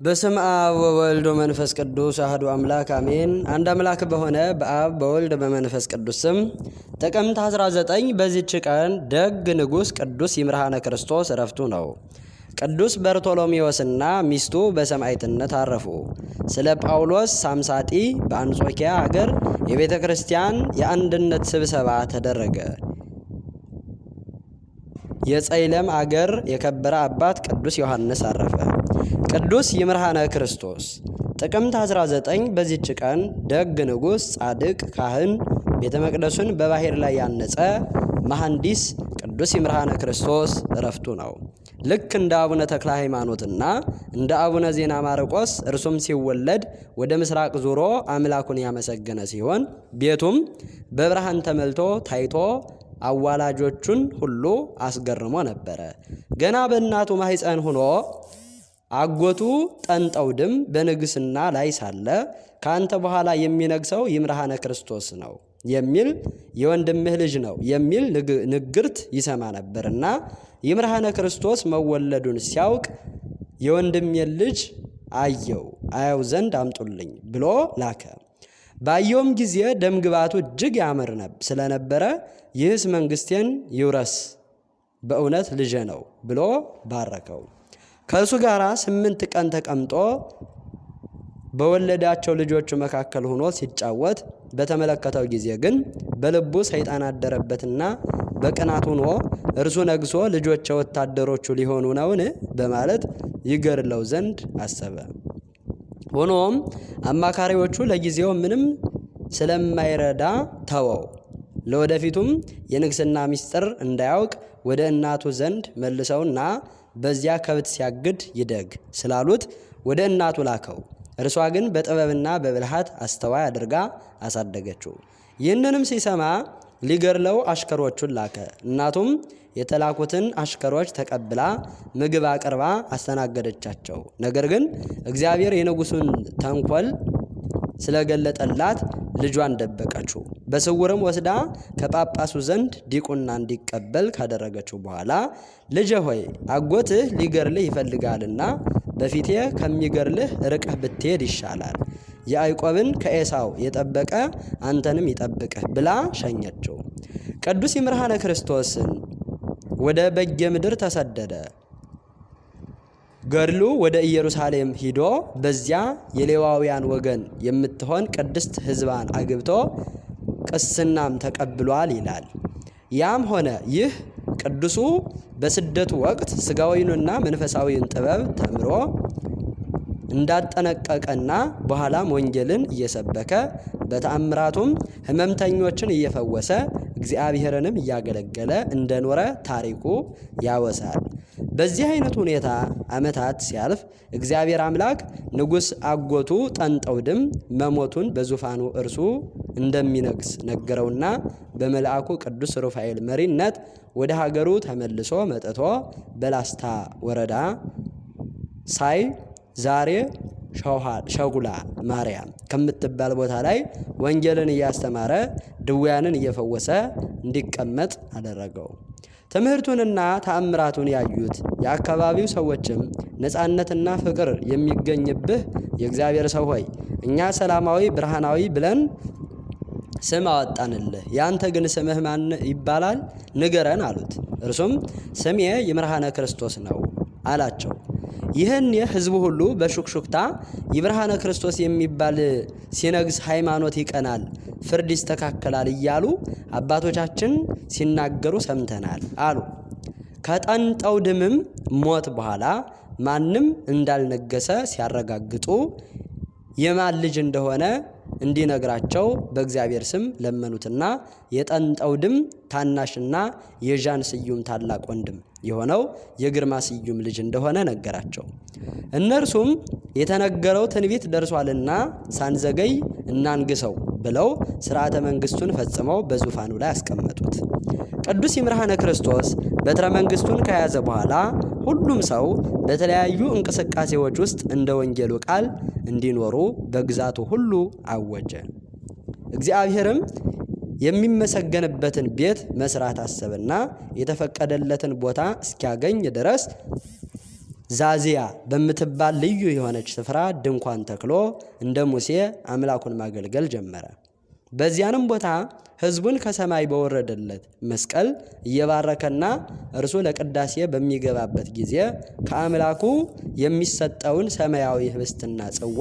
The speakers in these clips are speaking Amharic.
በስም አብ ወወልድ ወመንፈስ ቅዱስ አሐዱ አምላክ አሜን። አንድ አምላክ በሆነ በአብ በወልድ በመንፈስ ቅዱስ ስም ጥቅምት 19 በዚች ቀን ደግ ንጉሥ ቅዱስ ይምርሃነ ክርስቶስ ዕረፍቱ ነው። ቅዱስ በርቶሎሜዎስና ሚስቱ በሰማዕትነት አረፉ። ስለ ጳውሎስ ሳምሳጢ በአንጾኪያ ሀገር የቤተ ክርስቲያን የአንድነት ስብሰባ ተደረገ። የጸይለም አገር የከበረ አባት ቅዱስ ዮሐንስ አረፈ። ቅዱስ ይምርሃነ ክርስቶስ ጥቅምት 19 በዚች ቀን ደግ ንጉሥ ጻድቅ ካህን ቤተ መቅደሱን በባሕር ላይ ያነጸ መሐንዲስ ቅዱስ ይምርሃነ ክርስቶስ ዕረፍቱ ነው። ልክ እንደ አቡነ ተክለ ሃይማኖትና እንደ አቡነ ዜና ማርቆስ እርሱም ሲወለድ ወደ ምስራቅ ዞሮ አምላኩን ያመሰገነ ሲሆን ቤቱም በብርሃን ተመልቶ ታይቶ አዋላጆቹን ሁሉ አስገርሞ ነበረ። ገና በእናቱ ማኅፀን ሆኖ አጎቱ ጠንጠውድም በንግስና ላይ ሳለ ካንተ በኋላ የሚነግሰው ይምርሃነ ክርስቶስ ነው የሚል የወንድምህ ልጅ ነው የሚል ንግርት ይሰማ ነበርና ይምርሃነ ክርስቶስ መወለዱን ሲያውቅ የወንድሜን ልጅ አየው ዘንድ አምጡልኝ ብሎ ላከ። ባየውም ጊዜ ደምግባቱ እጅግ ያምር ስለነበረ ይህስ መንግስቴን ይውረስ በእውነት ልጄ ነው ብሎ ባረከው። ከእሱ ጋር 8 ቀን ተቀምጦ በወለዳቸው ልጆቹ መካከል ሆኖ ሲጫወት በተመለከተው ጊዜ ግን በልቡ ሰይጣን አደረበትና በቅናት ሆኖ እርሱ ነግሶ ልጆቹ ወታደሮቹ ሊሆኑ ነውን በማለት ይገድለው ዘንድ አሰበ። ሆኖም አማካሪዎቹ ለጊዜው ምንም ስለማይረዳ ተወው። ለወደፊቱም የንግስና ምስጢር እንዳያውቅ ወደ እናቱ ዘንድ መልሰውና በዚያ ከብት ሲያግድ ይደግ ስላሉት ወደ እናቱ ላከው። እርሷ ግን በጥበብና በብልሃት አስተዋይ አድርጋ አሳደገችው። ይህንንም ሲሰማ ሊገድለው አሽከሮቹን ላከ። እናቱም የተላኩትን አሽከሮች ተቀብላ ምግብ አቅርባ አስተናገደቻቸው። ነገር ግን እግዚአብሔር የንጉሱን ተንኮል ስለገለጠላት ልጇን ደበቀችው። በስውርም ወስዳ ከጳጳሱ ዘንድ ዲቁና እንዲቀበል ካደረገችው በኋላ ልጄ ሆይ አጎትህ ሊገድልህ ይፈልጋልና በፊቴ ከሚገድልህ ርቀህ ብትሄድ ይሻላል። ያዕቆብን ከኤሳው የጠበቀ አንተንም ይጠብቅህ ብላ ሸኘችው። ቅዱስ ይምርሃነ ክርስቶስን ወደ በጌ ምድር ተሰደደ። ገድሉ ወደ ኢየሩሳሌም ሂዶ በዚያ የሌዋውያን ወገን የምትሆን ቅድስት ሕዝባን አግብቶ ቅስናም ተቀብሏል ይላል። ያም ሆነ ይህ ቅዱሱ በስደቱ ወቅት ሥጋዊንና መንፈሳዊን ጥበብ ተምሮ እንዳጠነቀቀና በኋላም ወንጌልን እየሰበከ በተአምራቱም ሕመምተኞችን እየፈወሰ እግዚአብሔርንም እያገለገለ እንደኖረ ታሪኩ ያወሳል። በዚህ አይነት ሁኔታ ዓመታት ሲያልፍ እግዚአብሔር አምላክ ንጉሥ አጎቱ ጠንጠውድም መሞቱን በዙፋኑ እርሱ እንደሚነግስ ነገረውና በመልአኩ ቅዱስ ሩፋኤል መሪነት ወደ ሀገሩ ተመልሶ መጥቶ በላስታ ወረዳ ሳይ ዛሬ ሸጉላ ማርያም ከምትባል ቦታ ላይ ወንጌልን እያስተማረ ድውያንን እየፈወሰ እንዲቀመጥ አደረገው። ትምህርቱንና ተአምራቱን ያዩት የአካባቢው ሰዎችም ነፃነትና ፍቅር የሚገኝብህ የእግዚአብሔር ሰው ሆይ እኛ ሰላማዊ ብርሃናዊ ብለን ስም አወጣንልህ፣ ያንተ ግን ስምህ ማን ይባላል ንገረን አሉት። እርሱም ስሜ ይምርሃነ ክርስቶስ ነው አላቸው። ይህን የሕዝቡ ሁሉ በሹክሹክታ ይምርሃነ ክርስቶስ የሚባል ሲነግስ ሃይማኖት ይቀናል፣ ፍርድ ይስተካከላል እያሉ አባቶቻችን ሲናገሩ ሰምተናል አሉ። ከጠንጠውድምም ሞት በኋላ ማንም እንዳልነገሰ ሲያረጋግጡ የማን ልጅ እንደሆነ እንዲነግራቸው በእግዚአብሔር ስም ለመኑትና የጠንጠውድም ታናሽና የዣን ስዩም ታላቅ ወንድም የሆነው የግርማ ስዩም ልጅ እንደሆነ ነገራቸው። እነርሱም የተነገረው ትንቢት ደርሷልና ሳንዘገይ እናንግሰው ብለው ሥርዓተ መንግሥቱን ፈጽመው በዙፋኑ ላይ አስቀመጡት። ቅዱስ ይምርሃነ ክርስቶስ በትረ መንግሥቱን ከያዘ በኋላ ሁሉም ሰው በተለያዩ እንቅስቃሴዎች ውስጥ እንደ ወንጌሉ ቃል እንዲኖሩ በግዛቱ ሁሉ አወጀ። እግዚአብሔርም የሚመሰገንበትን ቤት መስራት አሰበና የተፈቀደለትን ቦታ እስኪያገኝ ድረስ ዛዚያ በምትባል ልዩ የሆነች ስፍራ ድንኳን ተክሎ እንደ ሙሴ አምላኩን ማገልገል ጀመረ። በዚያንም ቦታ ሕዝቡን ከሰማይ በወረደለት መስቀል እየባረከና እርሱ ለቅዳሴ በሚገባበት ጊዜ ከአምላኩ የሚሰጠውን ሰማያዊ ህብስትና ጽዋ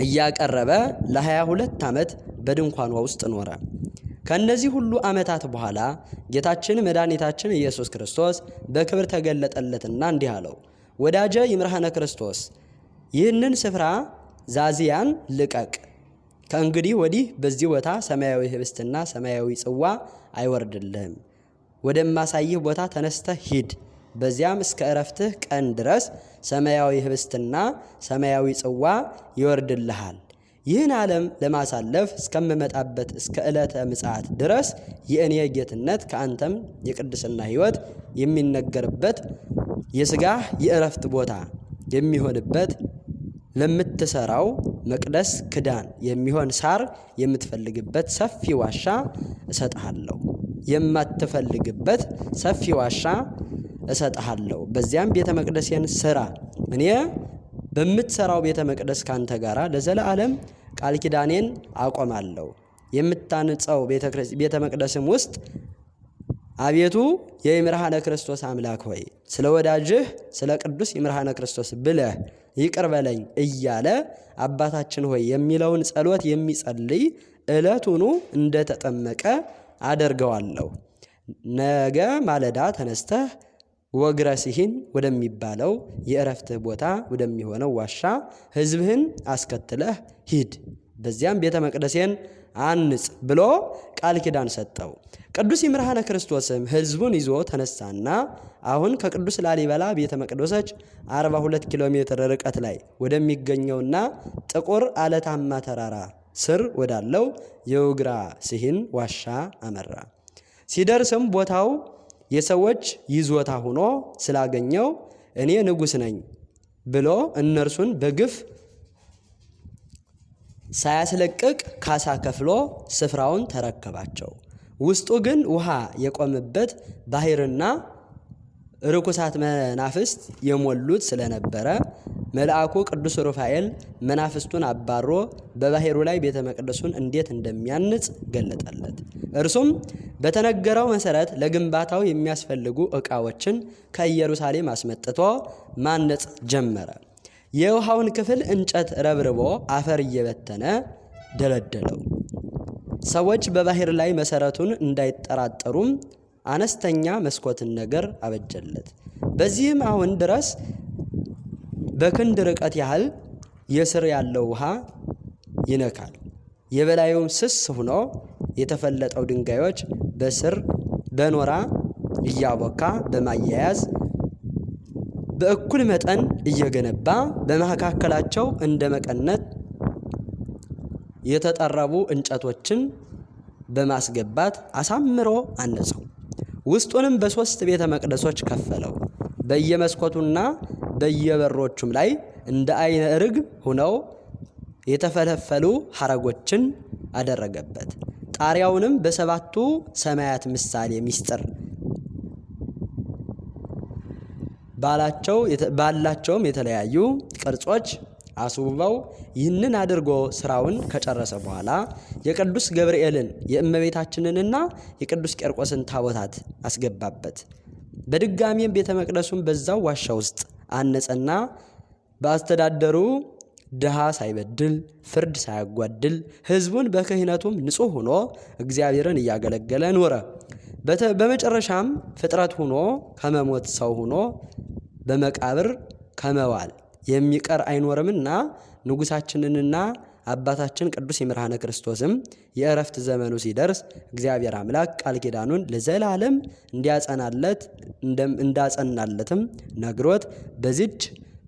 እያቀረበ ለ22 ዓመት በድንኳኗ ውስጥ ኖረ። ከነዚህ ሁሉ ዓመታት በኋላ ጌታችን መድኃኒታችን ኢየሱስ ክርስቶስ በክብር ተገለጠለትና እንዲህ አለው፣ ወዳጄ ይምርሃነ ክርስቶስ ይህንን ስፍራ ዛዚያን ልቀቅ። ከእንግዲህ ወዲህ በዚህ ቦታ ሰማያዊ ህብስትና ሰማያዊ ጽዋ አይወርድልህም። ወደማሳይህ ቦታ ተነስተህ ሂድ። በዚያም እስከ ዕረፍትህ ቀን ድረስ ሰማያዊ ህብስትና ሰማያዊ ጽዋ ይወርድልሃል። ይህን ዓለም ለማሳለፍ እስከምመጣበት እስከ ዕለተ ምጽአት ድረስ የእኔ ጌትነት ከአንተም የቅድስና ሕይወት የሚነገርበት የሥጋህ የዕረፍት ቦታ የሚሆንበት ለምትሰራው መቅደስ ክዳን የሚሆን ሳር የምትፈልግበት ሰፊ ዋሻ እሰጥሃለሁ። የማትፈልግበት ሰፊ ዋሻ እሰጥሃለሁ። በዚያም ቤተ መቅደሴን ስራ። እኔ በምትሰራው ቤተ መቅደስ ካንተ ጋራ ለዘላለም ቃል ኪዳኔን አቆማለሁ። የምታንጸው ቤተ መቅደስም ውስጥ አቤቱ የይምርሃነ ክርስቶስ አምላክ ሆይ ስለ ወዳጅህ ስለ ቅዱስ ይምርሃነ ክርስቶስ ብለህ ይቅር በለኝ እያለ አባታችን ሆይ የሚለውን ጸሎት የሚጸልይ ዕለቱኑ እንደተጠመቀ አደርገዋለሁ። ነገ ማለዳ ተነስተህ ወግረ ሲሂን ወደሚባለው የዕረፍትህ ቦታ ወደሚሆነው ዋሻ ሕዝብህን አስከትለህ ሂድ፣ በዚያም ቤተ መቅደሴን አንጽ ብሎ ቃል ኪዳን ሰጠው። ቅዱስ ይምርሃነ ክርስቶስም ሕዝቡን ይዞ ተነሳና አሁን ከቅዱስ ላሊበላ ቤተ መቅደሶች 42 ኪሎ ሜትር ርቀት ላይ ወደሚገኘውና ጥቁር አለታማ ተራራ ስር ወዳለው የውግራ ሲሂን ዋሻ አመራ። ሲደርስም ቦታው የሰዎች ይዞታ ሆኖ ስላገኘው እኔ ንጉሥ ነኝ ብሎ እነርሱን በግፍ ሳያስለቅቅ ካሳ ከፍሎ ስፍራውን ተረከባቸው። ውስጡ ግን ውሃ የቆመበት ባህርና ርኩሳት መናፍስት የሞሉት ስለነበረ መልአኩ ቅዱስ ሩፋኤል መናፍስቱን አባሮ በባህሩ ላይ ቤተ መቅደሱን እንዴት እንደሚያንጽ ገለጠለት። እርሱም በተነገረው መሰረት ለግንባታው የሚያስፈልጉ ዕቃዎችን ከኢየሩሳሌም አስመጥቶ ማነጽ ጀመረ። የውሃውን ክፍል እንጨት ረብርቦ አፈር እየበተነ ደለደለው። ሰዎች በባህር ላይ መሰረቱን እንዳይጠራጠሩም አነስተኛ መስኮትን ነገር አበጀለት። በዚህም አሁን ድረስ በክንድ ርቀት ያህል የስር ያለው ውሃ ይነካል። የበላዩም ስስ ሆኖ የተፈለጠው ድንጋዮች በስር በኖራ እያቦካ በማያያዝ በእኩል መጠን እየገነባ በመካከላቸው እንደ መቀነት የተጠረቡ እንጨቶችን በማስገባት አሳምሮ አነጸው። ውስጡንም በሶስት ቤተ መቅደሶች ከፈለው። በየመስኮቱና በየበሮቹም ላይ እንደ አይነ ርግብ ሆነው የተፈለፈሉ ሐረጎችን አደረገበት። ጣሪያውንም በሰባቱ ሰማያት ምሳሌ ምስጢር ባላቸውም የተለያዩ ቅርጾች አስውበው ይህንን አድርጎ ስራውን ከጨረሰ በኋላ የቅዱስ ገብርኤልን የእመቤታችንንና የቅዱስ ቄርቆስን ታቦታት አስገባበት። በድጋሚም ቤተ መቅደሱን በዛው ዋሻ ውስጥ አነጸና በአስተዳደሩ ድሃ ሳይበድል ፍርድ ሳያጓድል ሕዝቡን በክህነቱም ንጹሕ ሆኖ እግዚአብሔርን እያገለገለ ኖረ። በመጨረሻም ፍጥረት ሆኖ ከመሞት ሰው ሆኖ በመቃብር ከመዋል የሚቀር አይኖርምና ንጉሳችንንና አባታችን ቅዱስ ይምርሃነ ክርስቶስም የዕረፍት ዘመኑ ሲደርስ እግዚአብሔር አምላክ ቃል ኪዳኑን ለዘላለም እንዳጸናለትም ነግሮት በዚች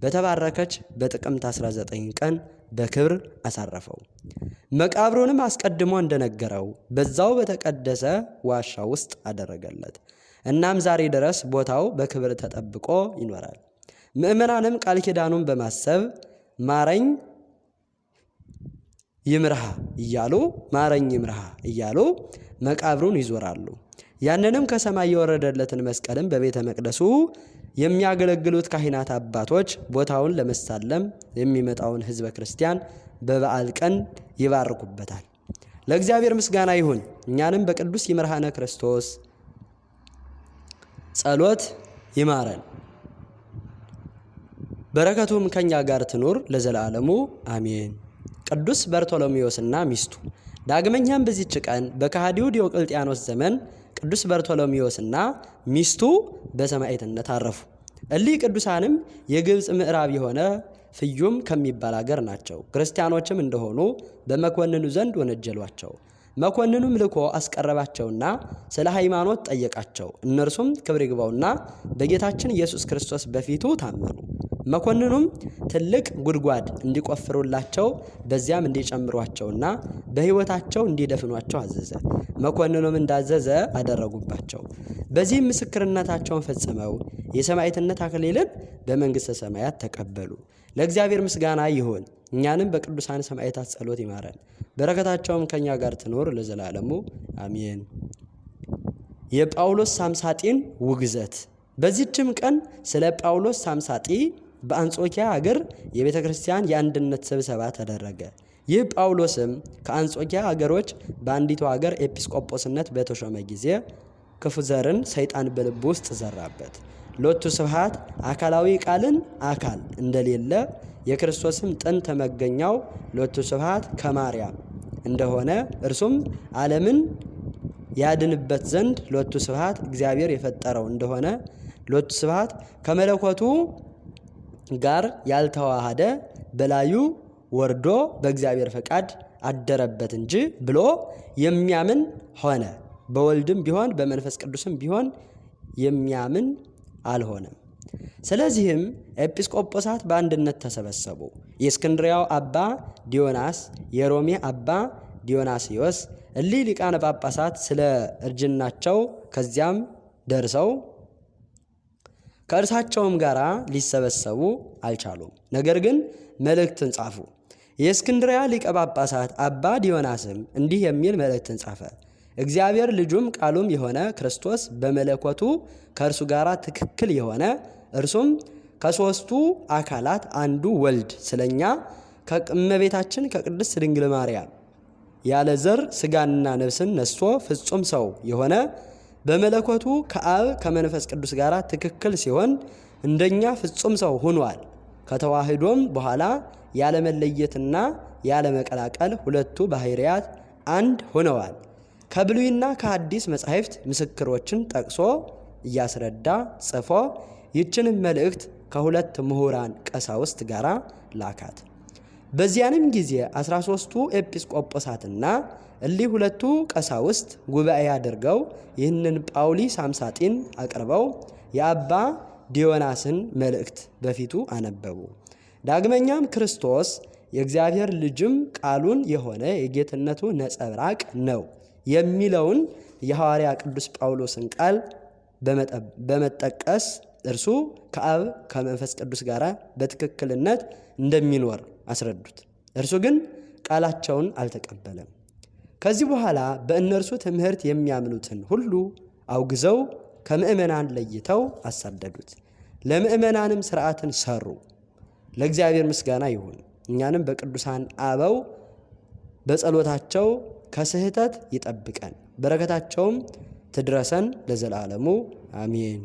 በተባረከች በጥቅምት 19 ቀን በክብር አሳረፈው። መቃብሩንም አስቀድሞ እንደነገረው በዛው በተቀደሰ ዋሻ ውስጥ አደረገለት። እናም ዛሬ ድረስ ቦታው በክብር ተጠብቆ ይኖራል። ምእመናንም ቃል ኪዳኑን በማሰብ ማረኝ ይምርሃ እያሉ ማረኝ ይምርሃ እያሉ መቃብሩን ይዞራሉ። ያንንም ከሰማይ የወረደለትን መስቀልም በቤተ መቅደሱ የሚያገለግሉት ካህናት አባቶች ቦታውን ለመሳለም የሚመጣውን ሕዝበ ክርስቲያን በበዓል ቀን ይባርኩበታል። ለእግዚአብሔር ምስጋና ይሁን። እኛንም በቅዱስ ይምርሃነ ክርስቶስ ጸሎት ይማረን፣ በረከቱም ከኛ ጋር ትኑር ለዘላለሙ አሜን። ቅዱስ በርቶሎሜዎስና ሚስቱ። ዳግመኛም በዚህች ቀን በከሃዲው ዲዮቅልጥያኖስ ዘመን ቅዱስ በርቶሎሜዎስና ሚስቱ በሰማዕትነት አረፉ። እሊህ ቅዱሳንም የግብፅ ምዕራብ የሆነ ፍዩም ከሚባል አገር ናቸው። ክርስቲያኖችም እንደሆኑ በመኮንኑ ዘንድ ወነጀሏቸው። መኮንኑም ልኮ አስቀረባቸውና ስለ ሃይማኖት ጠየቃቸው። እነርሱም ክብር ይግባውና በጌታችን ኢየሱስ ክርስቶስ በፊቱ ታመኑ። መኮንኑም ትልቅ ጉድጓድ እንዲቆፍሩላቸው በዚያም እንዲጨምሯቸውና በሕይወታቸው እንዲደፍኗቸው አዘዘ። መኮንኑም እንዳዘዘ አደረጉባቸው። በዚህም ምስክርነታቸውን ፈጽመው የሰማዕትነት አክሊልን በመንግሥተ ሰማያት ተቀበሉ። ለእግዚአብሔር ምስጋና ይሁን። እኛንም በቅዱሳን ሰማዕታት ጸሎት ይማረን፣ በረከታቸውም ከኛ ጋር ትኖር ለዘላለሙ አሜን። የጳውሎስ ሳምሳጢን ውግዘት። በዚህችም ቀን ስለ ጳውሎስ ሳምሳጢ በአንጾኪያ አገር የቤተ ክርስቲያን የአንድነት ስብሰባ ተደረገ። ይህ ጳውሎስም ከአንጾኪያ አገሮች በአንዲቱ አገር ኤጲስቆጶስነት በተሾመ ጊዜ ክፉ ዘርን ሰይጣን በልቡ ውስጥ ዘራበት። ሎቱ ስብሐት አካላዊ ቃልን አካል እንደሌለ የክርስቶስም ጥንተ መገኛው ሎቱ ስብሐት ከማርያም እንደሆነ እርሱም ዓለምን ያድንበት ዘንድ ሎቱ ስብሐት እግዚአብሔር የፈጠረው እንደሆነ ሎቱ ስብሐት ከመለኮቱ ጋር ያልተዋሃደ በላዩ ወርዶ በእግዚአብሔር ፈቃድ አደረበት እንጂ ብሎ የሚያምን ሆነ። በወልድም ቢሆን በመንፈስ ቅዱስም ቢሆን የሚያምን አልሆነም። ስለዚህም ኤጲስቆጶሳት በአንድነት ተሰበሰቡ። የእስክንድሪያው አባ ዲዮናስ፣ የሮሜ አባ ዲዮናስዮስ እሊህ ሊቃነ ጳጳሳት ስለ እርጅናቸው ከዚያም ደርሰው ከእርሳቸውም ጋር ሊሰበሰቡ አልቻሉም። ነገር ግን መልእክትን ጻፉ። የእስክንድሪያ ሊቀ ጳጳሳት አባ ዲዮናስም እንዲህ የሚል መልእክትን ጻፈ። እግዚአብሔር ልጁም ቃሉም የሆነ ክርስቶስ በመለኮቱ ከእርሱ ጋር ትክክል የሆነ እርሱም ከሦስቱ አካላት አንዱ ወልድ ስለኛ ከእመቤታችን ከቅድስት ድንግል ማርያም ያለ ዘር ሥጋንና ነፍስን ነስቶ ፍጹም ሰው የሆነ በመለኮቱ ከአብ ከመንፈስ ቅዱስ ጋር ትክክል ሲሆን እንደኛ ፍጹም ሰው ሆኗል። ከተዋህዶም በኋላ ያለመለየትና ያለመቀላቀል ሁለቱ ባህርያት አንድ ሆነዋል። ከብሉይና ከሐዲስ መጻሕፍት ምስክሮችን ጠቅሶ እያስረዳ ጽፎ ይህችንም መልእክት ከሁለት ምሁራን ቀሳውስት ጋር ላካት። በዚያንም ጊዜ 13ቱ ኤጲስቆጶሳትና እሊህ ሁለቱ ቀሳውስት ጉባኤ አድርገው ይህንን ጳውሊ ሳምሳጢን አቅርበው የአባ ዲዮናስን መልእክት በፊቱ አነበቡ። ዳግመኛም ክርስቶስ የእግዚአብሔር ልጅም ቃሉን የሆነ የጌትነቱ ነጸብራቅ ነው የሚለውን የሐዋርያ ቅዱስ ጳውሎስን ቃል በመጠቀስ እርሱ ከአብ ከመንፈስ ቅዱስ ጋር በትክክልነት እንደሚኖር አስረዱት። እርሱ ግን ቃላቸውን አልተቀበለም። ከዚህ በኋላ በእነርሱ ትምህርት የሚያምኑትን ሁሉ አውግዘው ከምእመናን ለይተው አሳደዱት። ለምእመናንም ሥርዓትን ሰሩ። ለእግዚአብሔር ምስጋና ይሁን። እኛንም በቅዱሳን አበው በጸሎታቸው ከስህተት ይጠብቀን፣ በረከታቸውም ትድረሰን ለዘላለሙ አሜን።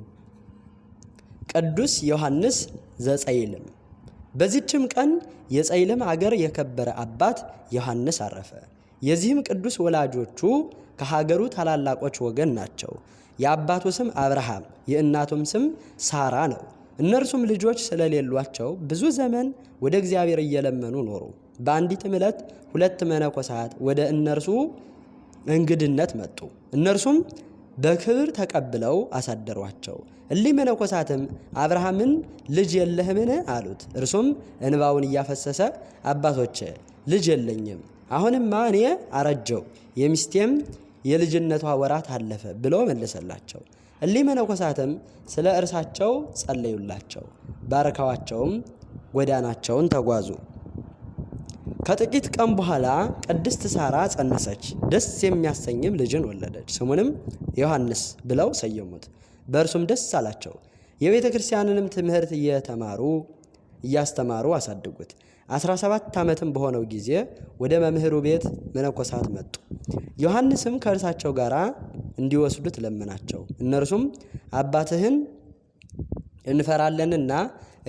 ቅዱስ ዮሐንስ ዘጸይልም። በዚህችም ቀን የጸይልም አገር የከበረ አባት ዮሐንስ አረፈ። የዚህም ቅዱስ ወላጆቹ ከሀገሩ ታላላቆች ወገን ናቸው። የአባቱ ስም አብርሃም የእናቱም ስም ሳራ ነው። እነርሱም ልጆች ስለሌሏቸው ብዙ ዘመን ወደ እግዚአብሔር እየለመኑ ኖሩ። በአንዲትም ዕለት ሁለት መነኮሳት ወደ እነርሱ እንግድነት መጡ። እነርሱም በክብር ተቀብለው አሳደሯቸው። እሊህ መነኮሳትም አብርሃምን ልጅ የለህምን አሉት። እርሱም እንባውን እያፈሰሰ አባቶቼ ልጅ የለኝም፣ አሁንማ እኔ አረጀው፣ የሚስቴም የልጅነቷ ወራት አለፈ ብሎ መለሰላቸው። እሊህ መነኮሳትም ስለ እርሳቸው ጸለዩላቸው፣ ባረካዋቸውም፣ ጎዳናቸውን ተጓዙ። ከጥቂት ቀን በኋላ ቅድስት ሳራ ጸነሰች፣ ደስ የሚያሰኝም ልጅን ወለደች። ስሙንም ዮሐንስ ብለው ሰየሙት። በእርሱም ደስ አላቸው። የቤተ ክርስቲያንንም ትምህርት እያስተማሩ አሳድጉት። 17 ዓመትም በሆነው ጊዜ ወደ መምህሩ ቤት መነኮሳት መጡ። ዮሐንስም ከእርሳቸው ጋር እንዲወስዱት ለመናቸው። እነርሱም አባትህን እንፈራለንና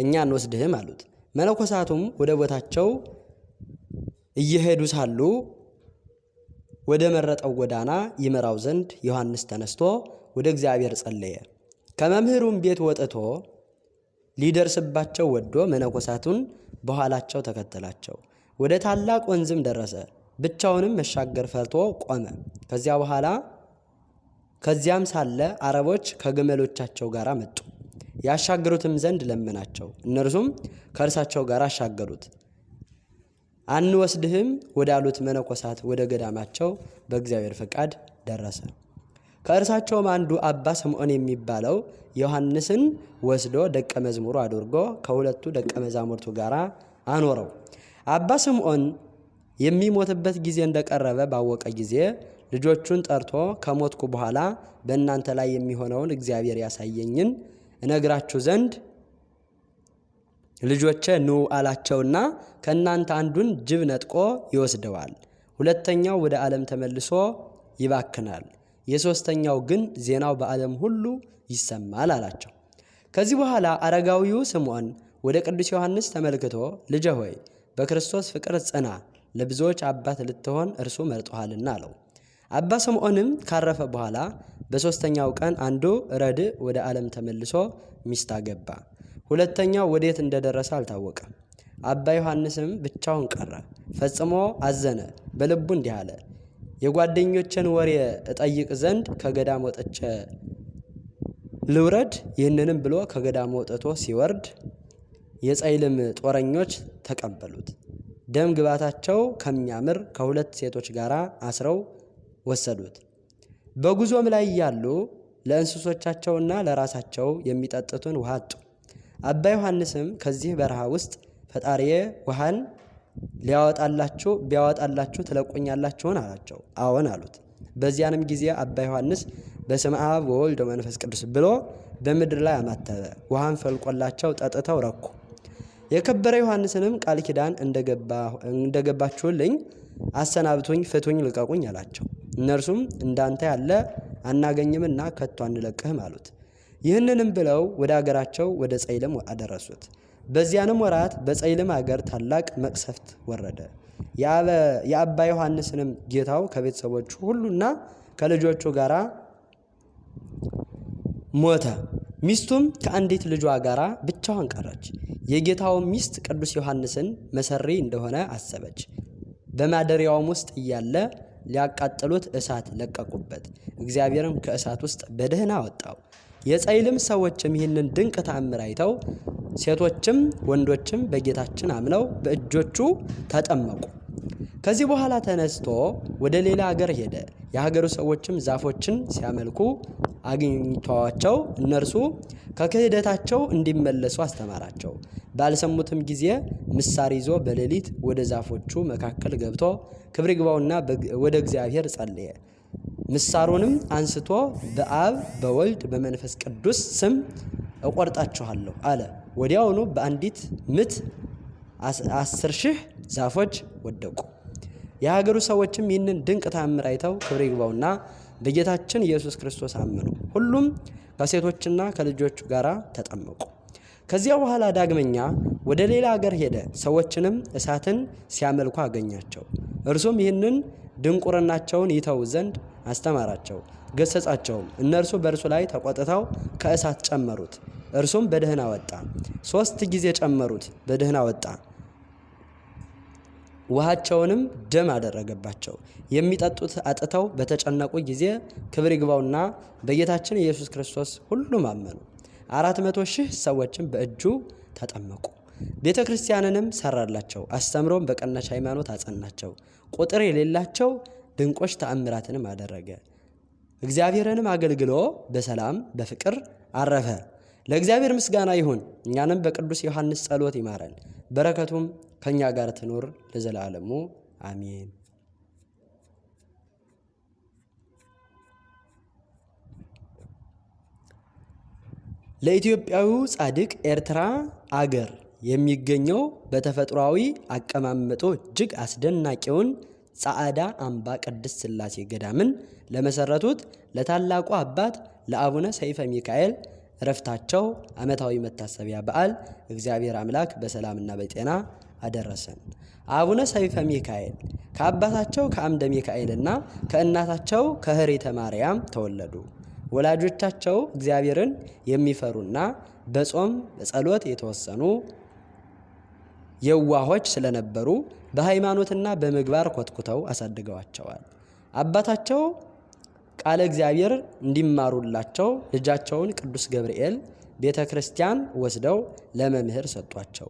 እኛ እንወስድህም አሉት። መነኮሳቱም ወደ ቦታቸው እየሄዱ ሳሉ ወደ መረጠው ጎዳና ይመራው ዘንድ ዮሐንስ ተነስቶ ወደ እግዚአብሔር ጸለየ። ከመምህሩም ቤት ወጥቶ ሊደርስባቸው ወዶ መነኮሳቱን በኋላቸው ተከተላቸው። ወደ ታላቅ ወንዝም ደረሰ። ብቻውንም መሻገር ፈርቶ ቆመ። ከዚያም ሳለ አረቦች ከግመሎቻቸው ጋር መጡ። ያሻገሩትም ዘንድ ለመናቸው። እነርሱም ከእርሳቸው ጋር አሻገሩት። አንወስድህም ወዳሉት መነኮሳት ወደ ገዳማቸው በእግዚአብሔር ፈቃድ ደረሰ። ከእርሳቸውም አንዱ አባ ስምዖን የሚባለው ዮሐንስን ወስዶ ደቀ መዝሙሩ አድርጎ ከሁለቱ ደቀ መዛሙርቱ ጋር አኖረው። አባ ስምዖን የሚሞትበት ጊዜ እንደቀረበ ባወቀ ጊዜ ልጆቹን ጠርቶ ከሞትኩ በኋላ በእናንተ ላይ የሚሆነውን እግዚአብሔር ያሳየኝን እነግራችሁ ዘንድ ልጆቼ ኑ አላቸውና ከእናንተ አንዱን ጅብ ነጥቆ ይወስደዋል፣ ሁለተኛው ወደ ዓለም ተመልሶ ይባክናል፣ የሦስተኛው ግን ዜናው በዓለም ሁሉ ይሰማል አላቸው። ከዚህ በኋላ አረጋዊው ስምዖን ወደ ቅዱስ ዮሐንስ ተመልክቶ ልጄ ሆይ በክርስቶስ ፍቅር ጽና፣ ለብዙዎች አባት ልትሆን እርሱ መርጦሃልና አለው። አባ ስምዖንም ካረፈ በኋላ በሦስተኛው ቀን አንዱ ረድእ ወደ ዓለም ተመልሶ ሚስት አገባ። ሁለተኛው ወዴት እንደደረሰ አልታወቀም። አባ ዮሐንስም ብቻውን ቀረ፣ ፈጽሞ አዘነ። በልቡ እንዲህ አለ፣ የጓደኞችን ወሬ እጠይቅ ዘንድ ከገዳም ወጥቼ ልውረድ። ይህንንም ብሎ ከገዳም ወጥቶ ሲወርድ የጸይልም ጦረኞች ተቀበሉት። ደም ግባታቸው ከሚያምር ከሁለት ሴቶች ጋር አስረው ወሰዱት። በጉዞም ላይ ያሉ ለእንስሶቻቸውና ለራሳቸው የሚጠጡትን ውሃ አጡ። አባ ዮሐንስም ከዚህ በረሃ ውስጥ ፈጣሪዬ ውሃን ቢያወጣላችሁ ትለቁኛላችሁን አላቸው። አዎን አሉት። በዚያንም ጊዜ አባ ዮሐንስ በስመ አብ ወወልድ ወመንፈስ ቅዱስ ብሎ በምድር ላይ አማተበ። ውሃን ፈልቆላቸው ጠጥተው ረኩ። የከበረ ዮሐንስንም ቃል ኪዳን እንደገባችሁልኝ አሰናብቱኝ፣ ፍቱኝ፣ ልቀቁኝ አላቸው። እነርሱም እንዳንተ ያለ አናገኝምና ከቶ አንለቅህም አሉት። ይህንንም ብለው ወደ አገራቸው ወደ ጸይልም አደረሱት። በዚያንም ወራት በጸይልም አገር ታላቅ መቅሰፍት ወረደ። የአባ ዮሐንስንም ጌታው ከቤተሰቦቹ ሁሉና ከልጆቹ ጋር ሞተ። ሚስቱም ከአንዲት ልጇ ጋር ብቻዋን ቀረች። የጌታው ሚስት ቅዱስ ዮሐንስን መሰሪ እንደሆነ አሰበች። በማደሪያውም ውስጥ እያለ ሊያቃጥሉት እሳት ለቀቁበት። እግዚአብሔርም ከእሳት ውስጥ በደህና አወጣው። የጸይልም ሰዎችም ይህንን ድንቅ ተአምር አይተው ሴቶችም ወንዶችም በጌታችን አምነው በእጆቹ ተጠመቁ። ከዚህ በኋላ ተነስቶ ወደ ሌላ አገር ሄደ። የሀገሩ ሰዎችም ዛፎችን ሲያመልኩ አግኝተዋቸው እነርሱ ከክህደታቸው እንዲመለሱ አስተማራቸው። ባልሰሙትም ጊዜ ምሳር ይዞ በሌሊት ወደ ዛፎቹ መካከል ገብቶ ክብር ይግባውና ወደ እግዚአብሔር ጸለየ። ምሳሩንም አንስቶ በአብ በወልድ በመንፈስ ቅዱስ ስም እቆርጣችኋለሁ አለ። ወዲያውኑ በአንዲት ምት 10,000 ዛፎች ወደቁ። የሀገሩ ሰዎችም ይህንን ድንቅ ተአምር አይተው ክብር ይግባውና በጌታችን ኢየሱስ ክርስቶስ አመኑ። ሁሉም ከሴቶችና ከልጆቹ ጋር ተጠመቁ። ከዚያ በኋላ ዳግመኛ ወደ ሌላ አገር ሄደ። ሰዎችንም እሳትን ሲያመልኩ አገኛቸው። እርሱም ይህንን ድንቁርናቸውን ይተው ዘንድ አስተማራቸው፣ ገሰጻቸውም። እነርሱ በእርሱ ላይ ተቆጥተው ከእሳት ጨመሩት። እርሱም በደህና ወጣ። 3 ጊዜ ጨመሩት፣ በደህና ወጣ። ውሃቸውንም ደም አደረገባቸው። የሚጠጡት አጥተው በተጨነቁ ጊዜ ክብር ይግባውና በጌታችን ኢየሱስ ክርስቶስ ሁሉም አመኑ። 400,000 ሰዎችም በእጁ ተጠመቁ። ቤተ ክርስቲያንንም ሰራላቸው። አስተምሮም በቀናች ሃይማኖት አጸናቸው። ቁጥር የሌላቸው ድንቆች ተአምራትንም አደረገ። እግዚአብሔርንም አገልግሎ በሰላም በፍቅር አረፈ። ለእግዚአብሔር ምስጋና ይሁን። እኛንም በቅዱስ ዮሐንስ ጸሎት ይማረን፣ በረከቱም ከኛ ጋር ትኖር ለዘላለሙ አሜን። ለኢትዮጵያዊው ጻድቅ ኤርትራ አገር የሚገኘው በተፈጥሯዊ አቀማመጡ እጅግ አስደናቂውን ጻዕዳ አምባ ቅድስት ሥላሴ ገዳምን ለመሰረቱት ለታላቁ አባት ለአቡነ ሰይፈ ሚካኤል ዕረፍታቸው ዓመታዊ መታሰቢያ በዓል እግዚአብሔር አምላክ በሰላምና በጤና አደረሰን። አቡነ ሰይፈ ሚካኤል ከአባታቸው ከአምደ ሚካኤልና ከእናታቸው ከህሬተ ማርያም ተወለዱ። ወላጆቻቸው እግዚአብሔርን የሚፈሩና በጾም በጸሎት የተወሰኑ የዋሆች ስለነበሩ በሃይማኖትና በምግባር ኮትኩተው አሳድገዋቸዋል። አባታቸው ቃለ እግዚአብሔር እንዲማሩላቸው ልጃቸውን ቅዱስ ገብርኤል ቤተ ክርስቲያን ወስደው ለመምህር ሰጧቸው።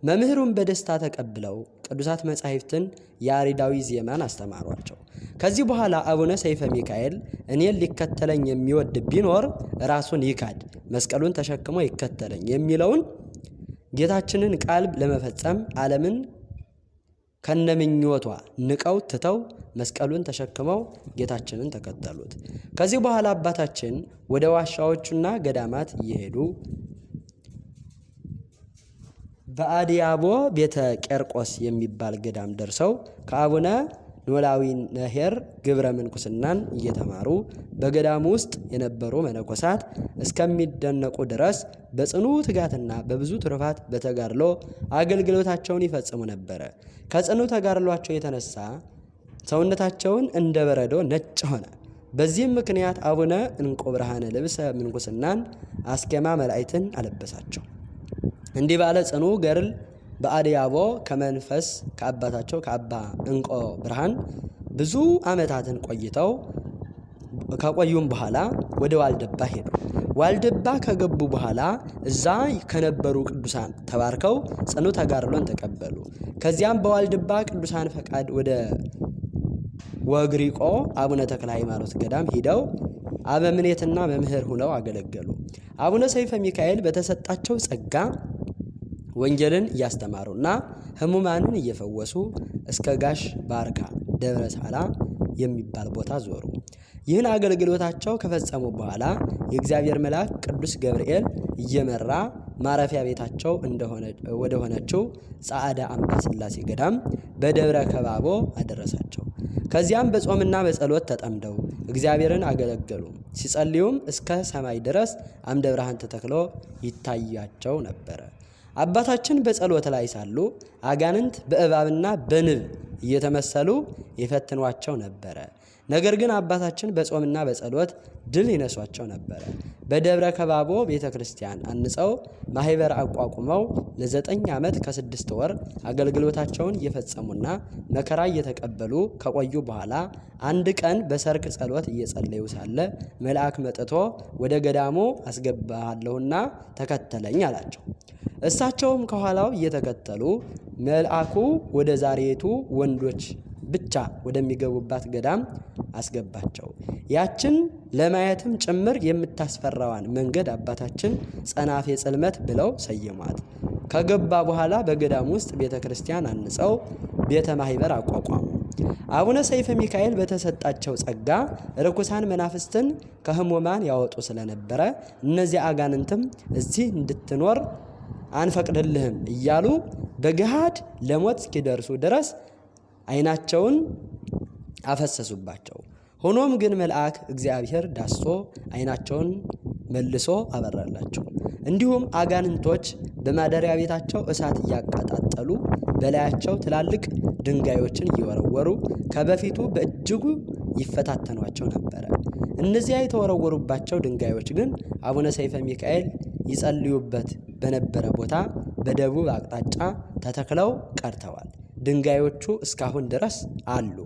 መምህሩን በደስታ ተቀብለው ቅዱሳት መጻሕፍትን ያሬዳዊ ዜማን አስተማሯቸው። ከዚህ በኋላ አቡነ ሰይፈ ሚካኤል እኔን ሊከተለኝ የሚወድ ቢኖር ራሱን ይካድ መስቀሉን ተሸክሞ ይከተለኝ የሚለውን ጌታችንን ቃል ለመፈጸም ዓለምን ከነምኞቷ ንቀው ትተው መስቀሉን ተሸክመው ጌታችንን ተከተሉት። ከዚህ በኋላ አባታችን ወደ ዋሻዎቹና ገዳማት እየሄዱ በአዲያቦ ቤተ ቄርቆስ የሚባል ገዳም ደርሰው ከአቡነ ኖላዊ ነሄር ግብረ ምንኩስናን እየተማሩ በገዳሙ ውስጥ የነበሩ መነኮሳት እስከሚደነቁ ድረስ በጽኑ ትጋትና በብዙ ትሩፋት በተጋድሎ አገልግሎታቸውን ይፈጽሙ ነበረ። ከጽኑ ተጋድሏቸው የተነሳ ሰውነታቸውን እንደ በረዶ ነጭ ሆነ። በዚህም ምክንያት አቡነ እንቆ ብርሃነ ልብሰ ምንኩስናን አስኬማ መላእክትን አለበሳቸው። እንዲህ ባለ ጽኑ ገድል በአዲያቦ ከመንፈስ ከአባታቸው ከአባ እንቆ ብርሃን ብዙ ዓመታትን ከቆዩም በኋላ ወደ ዋልድባ ሄዱ። ዋልድባ ከገቡ በኋላ እዛ ከነበሩ ቅዱሳን ተባርከው ጽኑ ተጋድሎን ተቀበሉ። ከዚያም በዋልድባ ቅዱሳን ፈቃድ ወደ ወግሪቆ አቡነ ተክለ ሃይማኖት ገዳም ሂደው አበምኔትና መምህር ሆነው አገለገሉ። አቡነ ሰይፈ ሚካኤል በተሰጣቸው ጸጋ ወንጌልን እያስተማሩና ሕሙማንን እየፈወሱ እስከ ጋሽ ባርካ ደብረ ሳላ የሚባል ቦታ ዞሩ። ይህን አገልግሎታቸው ከፈጸሙ በኋላ የእግዚአብሔር መልአክ ቅዱስ ገብርኤል እየመራ ማረፊያ ቤታቸው ወደ ሆነችው ጻዕዳ አምባ ሥላሴ ገዳም በደብረ ከባቦ አደረሳቸው። ከዚያም በጾምና በጸሎት ተጠምደው እግዚአብሔርን አገለገሉ። ሲጸልዩም እስከ ሰማይ ድረስ አምደ ብርሃን ተተክሎ ይታያቸው ነበረ። አባታችን በጸሎት ላይ ሳሉ አጋንንት በእባብና በንብ እየተመሰሉ ይፈትኗቸው ነበረ። ነገር ግን አባታችን በጾምና በጸሎት ድል ይነሷቸው ነበረ። በደብረ ከባቦ ቤተ ክርስቲያን አንጸው ማህበር አቋቁመው ለ9 ዓመት ከ6 ወር አገልግሎታቸውን እየፈጸሙና መከራ እየተቀበሉ ከቆዩ በኋላ አንድ ቀን በሰርክ ጸሎት እየጸለዩ ሳለ መልአክ መጥቶ ወደ ገዳሙ አስገባሃለሁና ተከተለኝ አላቸው። እሳቸውም ከኋላው እየተከተሉ መልአኩ ወደ ዛሬቱ ወንዶች ብቻ ወደሚገቡባት ገዳም አስገባቸው። ያችን ለማየትም ጭምር የምታስፈራዋን መንገድ አባታችን ጸናፌ ጽልመት ብለው ሰየሟት። ከገባ በኋላ በገዳም ውስጥ ቤተ ክርስቲያን አንጸው ቤተ ማህበር አቋቋሙ። አቡነ ሰይፈ ሚካኤል በተሰጣቸው ጸጋ ርኩሳን መናፍስትን ከሕሙማን ያወጡ ስለነበረ እነዚያ አጋንንትም እዚህ እንድትኖር አንፈቅድልህም እያሉ በገሃድ ለሞት እስኪደርሱ ድረስ ዓይናቸውን አፈሰሱባቸው። ሆኖም ግን መልአክ እግዚአብሔር ዳሶ ዓይናቸውን መልሶ አበራላቸው። እንዲሁም አጋንንቶች በማደሪያ ቤታቸው እሳት እያቀጣጠሉ በላያቸው ትላልቅ ድንጋዮችን እየወረወሩ ከበፊቱ በእጅጉ ይፈታተኗቸው ነበረ። እነዚያ የተወረወሩባቸው ድንጋዮች ግን አቡነ ሰይፈ ሚካኤል ይጸልዩበት በነበረ ቦታ በደቡብ አቅጣጫ ተተክለው ቀርተዋል። ድንጋዮቹ እስካሁን ድረስ አሉ።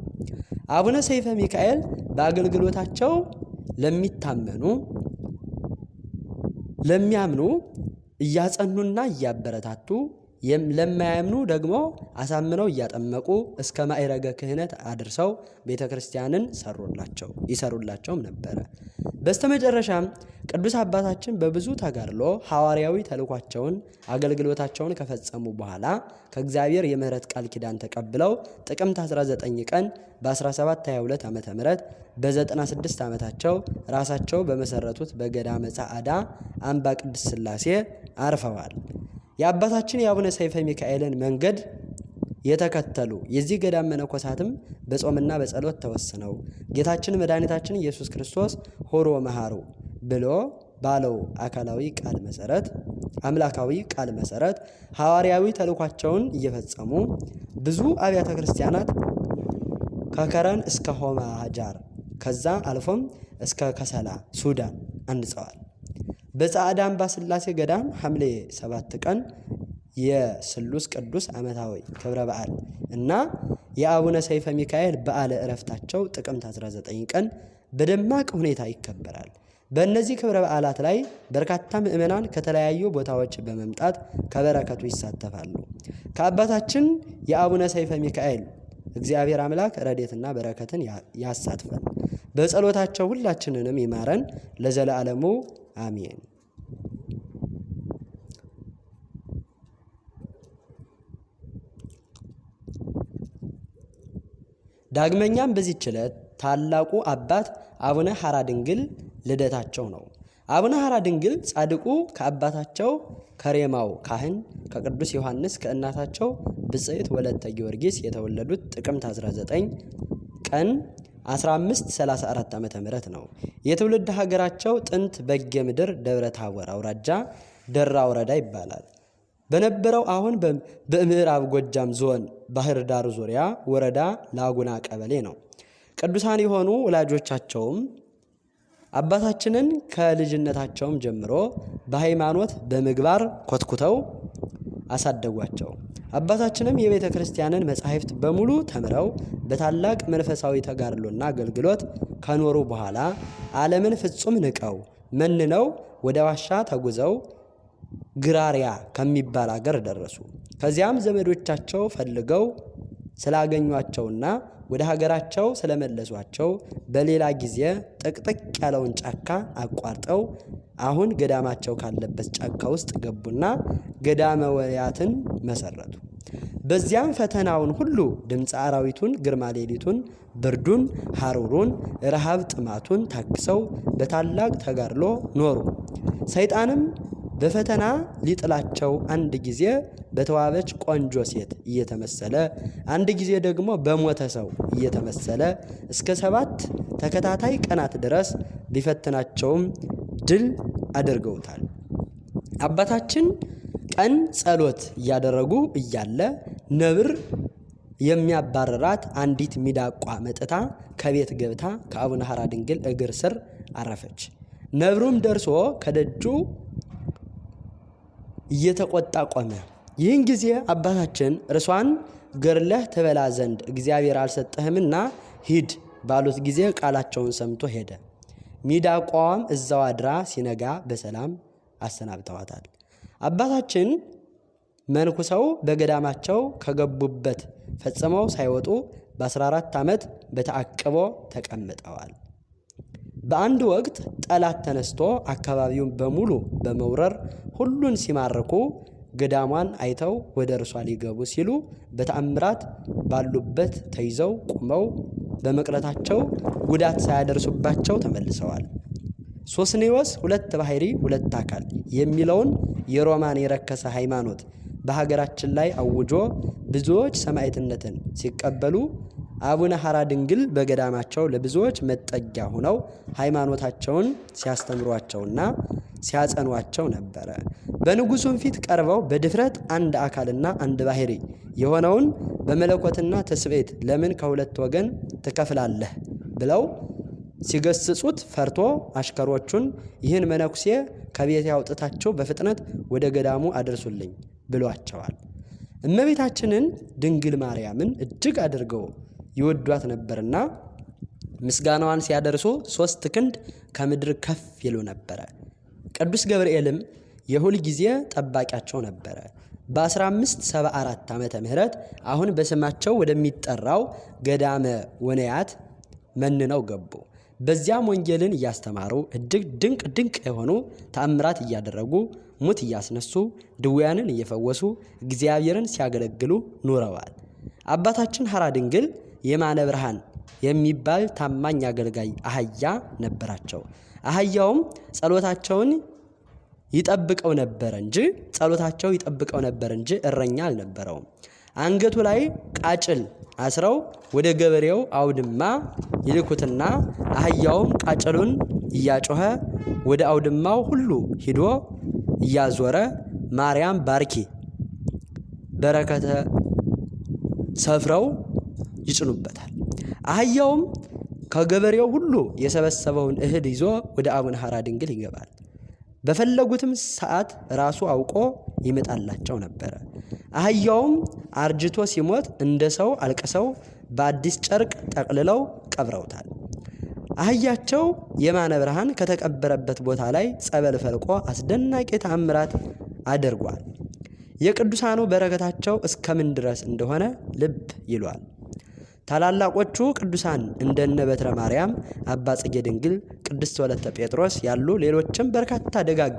አቡነ ሰይፈ ሚካኤል በአገልግሎታቸው ለሚያምኑ እያጸኑና እያበረታቱ ለማያምኑ ደግሞ አሳምነው እያጠመቁ እስከ ማዕረገ ክህነት አድርሰው ቤተ ክርስቲያንን ይሰሩላቸውም ነበረ። በስተመጨረሻም ቅዱስ አባታችን በብዙ ተጋድሎ ሐዋርያዊ ተልኳቸውን አገልግሎታቸውን ከፈጸሙ በኋላ ከእግዚአብሔር የምህረት ቃል ኪዳን ተቀብለው ጥቅምት 19 ቀን በ1722 ዓመተ ምህረት በ96 ዓመታቸው ራሳቸው በመሰረቱት በገዳመ ጻዕዳ አምባ ቅድስት ሥላሴ አርፈዋል። የአባታችን የአቡነ ሰይፈ ሚካኤልን መንገድ የተከተሉ የዚህ ገዳም መነኮሳትም በጾምና በጸሎት ተወስነው ጌታችን መድኃኒታችን ኢየሱስ ክርስቶስ ሆሮ መሃሩ ብሎ ባለው አምላካዊ ቃል መሰረት ሐዋርያዊ ተልኳቸውን እየፈጸሙ ብዙ አብያተ ክርስቲያናት ከከረን እስከ ሆማ ጃር ከዛ አልፎም እስከ ከሰላ ሱዳን አንጸዋል። በጻዕዳ አምባ ሥላሴ ገዳም ሐምሌ 7 ቀን የስሉስ ቅዱስ ዓመታዊ ክብረ በዓል እና የአቡነ ሰይፈ ሚካኤል በዓለ ዕረፍታቸው ጥቅምት 19 ቀን በደማቅ ሁኔታ ይከበራል። በእነዚህ ክብረ በዓላት ላይ በርካታ ምዕመናን ከተለያዩ ቦታዎች በመምጣት ከበረከቱ ይሳተፋሉ። ከአባታችን የአቡነ ሰይፈ ሚካኤል እግዚአብሔር አምላክ ረድኤትና በረከትን ያሳትፈን። በጸሎታቸው ሁላችንንም ይማረን ለዘለዓለሙ አሜን። ዳግመኛም በዚህች ዕለት ታላቁ አባት አቡነ ሐራ ድንግል ልደታቸው ነው። አቡነ ሐራ ድንግል ጻድቁ ከአባታቸው ከሬማው ካህን ከቅዱስ ዮሐንስ ከእናታቸው ብጽዕት ወለተ ጊዮርጊስ የተወለዱት ጥቅምት 19 ቀን 1534 ዓመተ ምህረት ነው። የትውልድ ሀገራቸው ጥንት በጌ ምድር ደብረ ታቦር አውራጃ ደራ ወረዳ ይባላል። በነበረው አሁን በምዕራብ ጎጃም ዞን ባህር ዳር ዙሪያ ወረዳ ላጉና ቀበሌ ነው። ቅዱሳን የሆኑ ወላጆቻቸውም አባታችንን ከልጅነታቸውም ጀምሮ በሃይማኖት በምግባር ኮትኩተው አሳደጓቸው። አባታችንም የቤተ ክርስቲያንን መጻሕፍት በሙሉ ተምረው በታላቅ መንፈሳዊ ተጋድሎና አገልግሎት ከኖሩ በኋላ ዓለምን ፍጹም ንቀው መንነው ወደ ዋሻ ተጉዘው ግራሪያ ከሚባል አገር ደረሱ። ከዚያም ዘመዶቻቸው ፈልገው ስላገኟቸውና ወደ ሀገራቸው ስለመለሷቸው በሌላ ጊዜ ጥቅጥቅ ያለውን ጫካ አቋርጠው አሁን ገዳማቸው ካለበት ጫካ ውስጥ ገቡና ገዳመ ወያትን መሰረቱ። በዚያም ፈተናውን ሁሉ ድምፀ አራዊቱን፣ ግርማ ሌሊቱን፣ ብርዱን፣ ሐሩሩን፣ ረሃብ ጥማቱን ታክሰው በታላቅ ተጋድሎ ኖሩ። ሰይጣንም በፈተና ሊጥላቸው አንድ ጊዜ በተዋበች ቆንጆ ሴት እየተመሰለ አንድ ጊዜ ደግሞ በሞተ ሰው እየተመሰለ እስከ 7 ተከታታይ ቀናት ድረስ ቢፈትናቸውም ድል አድርገውታል። አባታችን ቀን ጸሎት እያደረጉ እያለ ነብር የሚያባረራት አንዲት ሚዳቋ መጥታ ከቤት ገብታ ከአቡነ ሐራ ድንግል እግር ስር አረፈች። ነብሩም ደርሶ ከደጁ እየተቆጣ ቆመ። ይህን ጊዜ አባታችን እርሷን ገርለህ ትበላ ዘንድ እግዚአብሔር አልሰጠህምና ሂድ ባሉት ጊዜ ቃላቸውን ሰምቶ ሄደ። ሚዳቋዋም እዛው አድራ ሲነጋ በሰላም አሰናብተዋታል። አባታችን መንኩሰው በገዳማቸው ከገቡበት ፈጽመው ሳይወጡ በ14 ዓመት በተአቅቦ ተቀምጠዋል። በአንድ ወቅት ጠላት ተነስቶ አካባቢውን በሙሉ በመውረር ሁሉን ሲማርኩ ገዳሟን አይተው ወደ እርሷ ሊገቡ ሲሉ በተአምራት ባሉበት ተይዘው ቆመው በመቅረታቸው ጉዳት ሳያደርሱባቸው ተመልሰዋል። ሶስኔዎስ 2 ባሕሪ 2 አካል የሚለውን የሮማን የረከሰ ሃይማኖት በሀገራችን ላይ አውጆ ብዙዎች ሰማዕትነትን ሲቀበሉ አቡነ ሐራ ድንግል በገዳማቸው ለብዙዎች መጠጊያ ሆነው ሃይማኖታቸውን ሲያስተምሯቸውና ሲያጸኗቸው ነበረ። በንጉሱም ፊት ቀርበው በድፍረት አንድ አካልና አንድ ባሕሪ የሆነውን በመለኮትና ትስብእት ለምን ከሁለት ወገን ትከፍላለህ ብለው ሲገስጹት ፈርቶ አሽከሮቹን ይህን መነኩሴ ከቤት ያውጥታቸው በፍጥነት ወደ ገዳሙ አድርሱልኝ ብሏቸዋል። እመቤታችንን ድንግል ማርያምን እጅግ አድርገው ይወዷት ነበርና ምስጋናዋን ሲያደርሱ 3 ክንድ ከምድር ከፍ ይሉ ነበረ። ቅዱስ ገብርኤልም የሁል ጊዜ ጠባቂያቸው ነበረ። በ1574 ዓመተ ምህረት አሁን በስማቸው ወደሚጠራው ገዳመ ወነያት መንነው ገቡ። በዚያም ወንጌልን እያስተማሩ እጅግ ድንቅ የሆኑ ተአምራት እያደረጉ ሙት እያስነሱ ድውያንን እየፈወሱ እግዚአብሔርን ሲያገለግሉ ኑረዋል። አባታችን ሐራ ድንግል የማነ ብርሃን የሚባል ታማኝ አገልጋይ አህያ ነበራቸው። አህያውም ጸሎታቸው ይጠብቀው ነበር እንጂ እረኛ አልነበረውም። አንገቱ ላይ ቃጭል አስረው ወደ ገበሬው አውድማ ይልኩትና አህያውም ቃጭሉን እያጮኸ ወደ አውድማው ሁሉ ሂዶ እያዞረ ማርያም ባርኪ በረከተ ሰፍረው ይጭኑበታል። አህያውም ከገበሬው ሁሉ የሰበሰበውን እህል ይዞ ወደ አቡነ ሐራ ድንግል ይገባል። በፈለጉትም ሰዓት ራሱ አውቆ ይመጣላቸው ነበር። አህያውም አርጅቶ ሲሞት እንደ ሰው አልቅሰው በአዲስ ጨርቅ ጠቅልለው ቀብረውታል። አህያቸው የማነ ብርሃን ከተቀበረበት ቦታ ላይ ጸበል ፈልቆ አስደናቂ ተአምራት አድርጓል። የቅዱሳኑ በረከታቸው እስከምን ድረስ እንደሆነ ልብ ይሏል። ታላላቆቹ ቅዱሳን እንደነ በትረ ማርያም፣ አባ ጽጌ ድንግል፣ ቅድስት ወለተ ጴጥሮስ ያሉ ሌሎችም በርካታ ደጋግ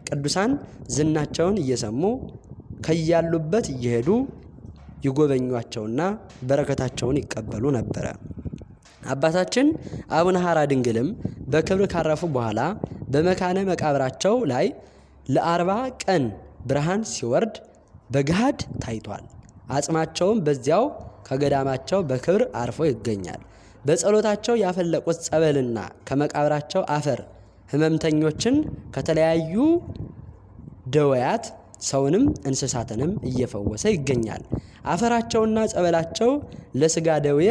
ቅዱሳን ዝናቸውን እየሰሙ ከያሉበት እየሄዱ ይጎበኟቸውና በረከታቸውን ይቀበሉ ነበረ። አባታችን አቡነ ሐራ ድንግልም በክብር ካረፉ በኋላ በመካነ መቃብራቸው ላይ ለ40 ቀን ብርሃን ሲወርድ በገሃድ ታይቷል። አጽማቸውም በዚያው ከገዳማቸው በክብር አርፎ ይገኛል። በጸሎታቸው ያፈለቁት ጸበልና ከመቃብራቸው አፈር ሕመምተኞችን ከተለያዩ ደዌያት ሰውንም እንስሳትንም እየፈወሰ ይገኛል። አፈራቸውና ጸበላቸው ለስጋ ደዌ፣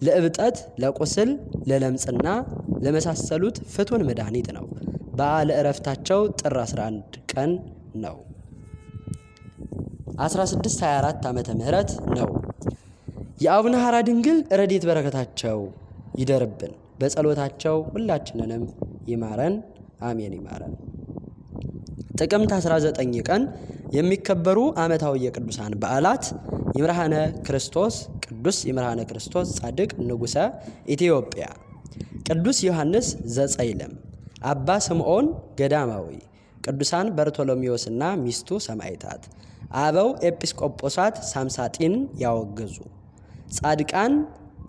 ለእብጠት፣ ለቁስል፣ ለለምጽና ለመሳሰሉት ፍቱን መድኃኒት ነው። በዓለ ዕረፍታቸው ጥር 11 ቀን ነው። 1624 ዓመተ ምህረት ነው። የአቡነ ሐራ ድንግል ረድኤት በረከታቸው ይደርብን፣ በጸሎታቸው ሁላችንንም ይማረን። አሜን ይማረን። ጥቅምት 19 ቀን የሚከበሩ ዓመታዊ የቅዱሳን በዓላት ይምርሃነ ክርስቶስ ቅዱስ ይምርሃነ ክርስቶስ ጻድቅ ንጉሠ ኢትዮጵያ፣ ቅዱስ ዮሐንስ ዘጸይለም፣ አባ ስምዖን ገዳማዊ፣ ቅዱሳን በርቶሎሜዎስና ሚስቱ ሰማዕታት፣ አበው ኤጲስቆጶሳት ሳምሳጢን ያወገዙ፣ ጻድቃን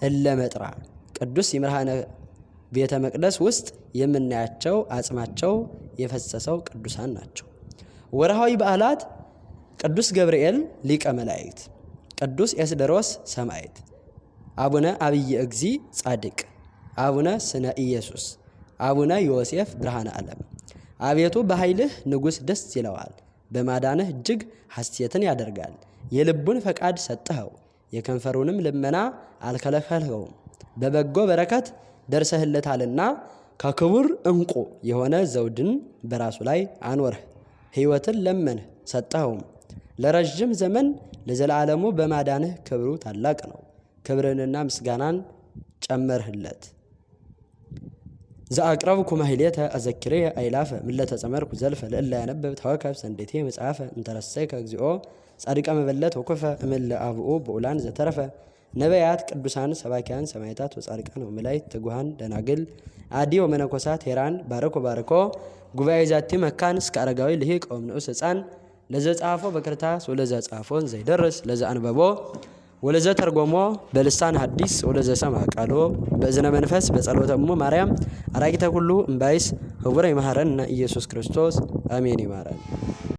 እለመጥራ፣ ቅዱስ ይምርሃነ ቤተ መቅደስ ውስጥ የምናያቸው አጽማቸው የፈሰሰው ቅዱሳን ናቸው። ወርሃዊ በዓላት ቅዱስ ገብርኤል ሊቀ መላእክት፣ ቅዱስ ኤስደሮስ ሰማዕት፣ አቡነ አብየ እግዚ ጻድቅ፣ አቡነ ስነ ኢየሱስ፣ አቡነ ዮሴፍ ብርሃነ ዓለም። አቤቱ በኃይልህ ንጉሥ ደስ ይለዋል፣ በማዳንህ እጅግ ሐሴትን ያደርጋል። የልቡን ፈቃድ ሰጠኸው፣ የከንፈሩንም ልመና አልከለከልኸውም። በበጎ በረከት ደርሰህለታልና ከክቡር ዕንቁ የሆነ ዘውድን በራሱ ላይ አኖርህ። ሕይወትን ለመንህ ሰጠኸውም። ለረዥም ዘመን ለዘላለሙ በማዳንህ ክብሩ ታላቅ ነው። ክብርንና ምስጋናን ጨመርህለት። ዘአቅረብኩ ማሕሌተ አዘኪሬ አይላፈ ምለተ ጸመርኩ ዘልፈ ለእላ ያነበብ ተወከብ ሰንዴቴ መጽሐፈ እንተረሰይከ እግዚኦ ጻድቃ መበለት ወኮፈ እምለ አብኡ ብኡላን ዘተረፈ ነቢያት ቅዱሳን ሰባኪያን ሰማዕታት ወጻድቃን ወመላእክት ትጉሃን ደናግል አዲ ወመነኮሳት ሄራን ባረኮ ጉባኤ ዛቲ መካን እስከ አረጋዊ ልሂቅ ወምንዑስ ሕፃን ለዘ ጻፎ በክርታስ ወለዘ ጻፎን ዘይደርስ ለዘ አንበቦ ወለዘ ተርጎሞ በልሳን ሐዲስ ወለዘ ሰማ ቃሎ በእዝነ መንፈስ በጸሎተሙ ማርያም አራቂተ ኩሉ እምባይስ ህቡረ ይመሐረነ ኢየሱስ ክርስቶስ አሜን። ይማረን።